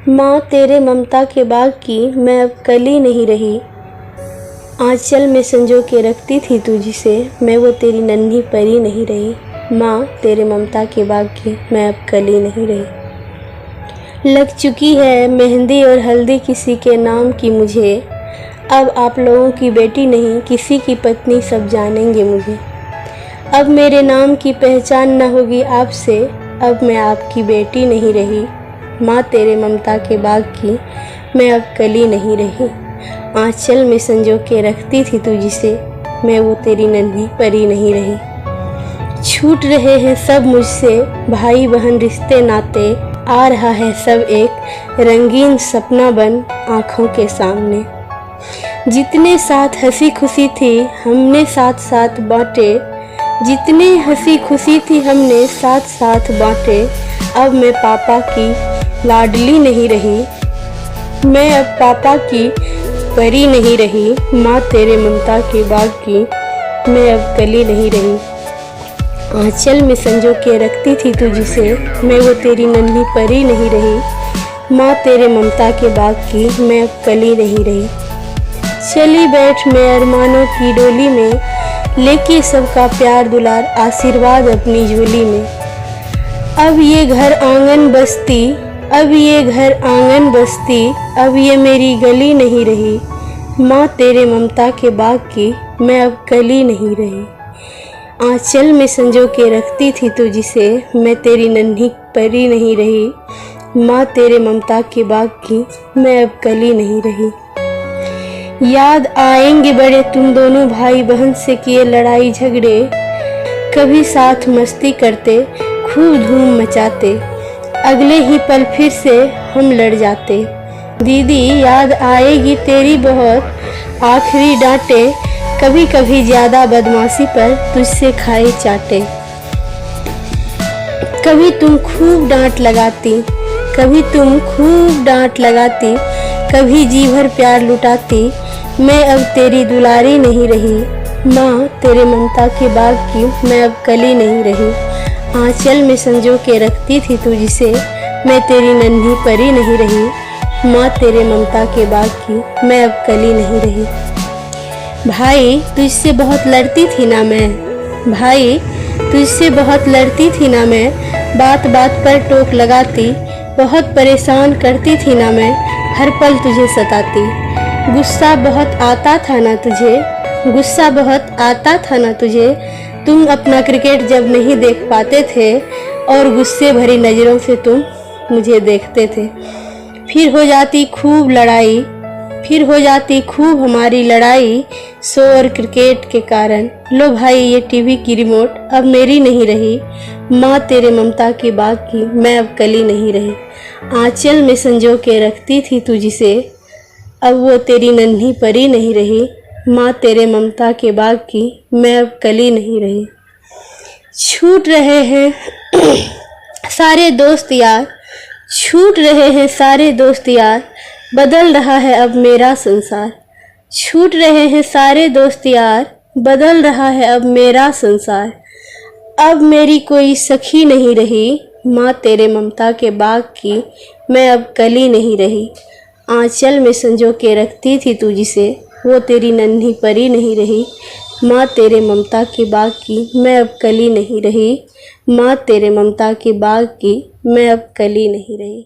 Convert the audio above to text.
माँ तेरे ममता के बाग की मैं अब कली नहीं रही। आंचल में संजो के रखती थी तू जिसे, मैं वो तेरी नन्ही परी नहीं रही। माँ तेरे ममता के बाग की मैं अब कली नहीं रही। लग चुकी है मेहंदी और हल्दी किसी के नाम की मुझे, अब आप लोगों की बेटी नहीं किसी की पत्नी सब जानेंगे मुझे। अब मेरे नाम की पहचान न होगी आपसे, अब मैं आपकी बेटी नहीं रही। माँ तेरे ममता के बाग की मैं अब कली नहीं रही। आंचल में संजो के रखती थी तू जिसे, मैं वो तेरी नन्ही परी नहीं रही। छूट रहे हैं सब मुझसे भाई बहन रिश्ते नाते, आ रहा है सब एक रंगीन सपना बन आँखों के सामने। जितने साथ हंसी खुशी थी हमने साथ साथ बांटे, जितने हंसी खुशी थी हमने साथ साथ बांटे। अब मैं पापा की लाडली नहीं रही, मैं अब पापा की परी नहीं रही। माँ तेरे ममता के बाग की मैं अब कली नहीं रही। आंचल में संजो के रखती थी तू जिसे, मैं वो तेरी नन्ही परी नहीं रही। माँ तेरे ममता के बाग की मैं अब कली नहीं रही। चली बैठ मैं अरमानों की डोली में, लेके सबका प्यार दुलार आशीर्वाद अपनी झोली में। अब ये घर आंगन बस्ती, अब ये घर आंगन बस्ती, अब ये मेरी गली नहीं रही। माँ तेरे ममता के बाग की मैं अब कली नहीं रही। आंचल में संजो के रखती थी तू जिसे, मैं तेरी नन्ही परी नहीं रही। माँ तेरे ममता के बाग की मैं अब कली नहीं रही। याद आएंगे बड़े तुम दोनों भाई बहन से किए लड़ाई झगड़े, कभी साथ मस्ती करते खूब धूम मचाते, अगले ही पल फिर से हम लड़ जाते। दीदी याद आएगी तेरी बहुत आखिरी डांटे, कभी कभी ज़्यादा बदमाशी पर तुझसे खाए चाटे। कभी तुम खूब डांट लगाती, कभी तुम खूब डांट लगाती, कभी जी भर प्यार लुटाती, मैं अब तेरी दुलारी नहीं रही। माँ तेरे ममता के बाग की मैं अब कली नहीं रही। आंचल में संजो के रखती थी तू जिसे, मैं तेरी नन्ही परी नहीं रही। माँ तेरे ममता के बाग की मैं अब कली नहीं रही। भाई तुझसे बहुत लड़ती थी ना मैं, भाई तुझसे बहुत लड़ती थी ना मैं, बात बात पर टोक लगाती, बहुत परेशान करती थी ना मैं, हर पल तुझे सताती। गुस्सा बहुत आता था ना तुझे, गुस्सा बहुत आता था ना तुझे, तुम अपना क्रिकेट जब नहीं देख पाते थे और गुस्से भरी नज़रों से तुम मुझे देखते थे। फिर हो जाती खूब लड़ाई, फिर हो जाती खूब हमारी लड़ाई, शो और क्रिकेट के कारण। लो भाई ये टीवी की रिमोट अब मेरी नहीं रही। माँ तेरे ममता के बाग की मैं अब कली नहीं रही। आंचल में संजो के रखती थी तू जिसे, अब वो तेरी नन्ही परी नहीं रही। माँ तेरे ममता के बाग की मैं अब कली नहीं रही। छूट रहे हैं सारे दोस्त यार, छूट रहे हैं सारे दोस्त यार, बदल रहा है अब मेरा संसार। छूट रहे हैं सारे दोस्त यार, बदल रहा है अब मेरा संसार। अब मेरी कोई सखी नहीं रही, माँ तेरे ममता के बाग की मैं अब कली नहीं रही। आंचल में संजो के रखती थी तू जिसे, वो तेरी नन्ही परी नहीं रही। माँ तेरे ममता के बाग की मैं अब कली नहीं रही। माँ तेरे ममता के बाग की मैं अब कली नहीं रही।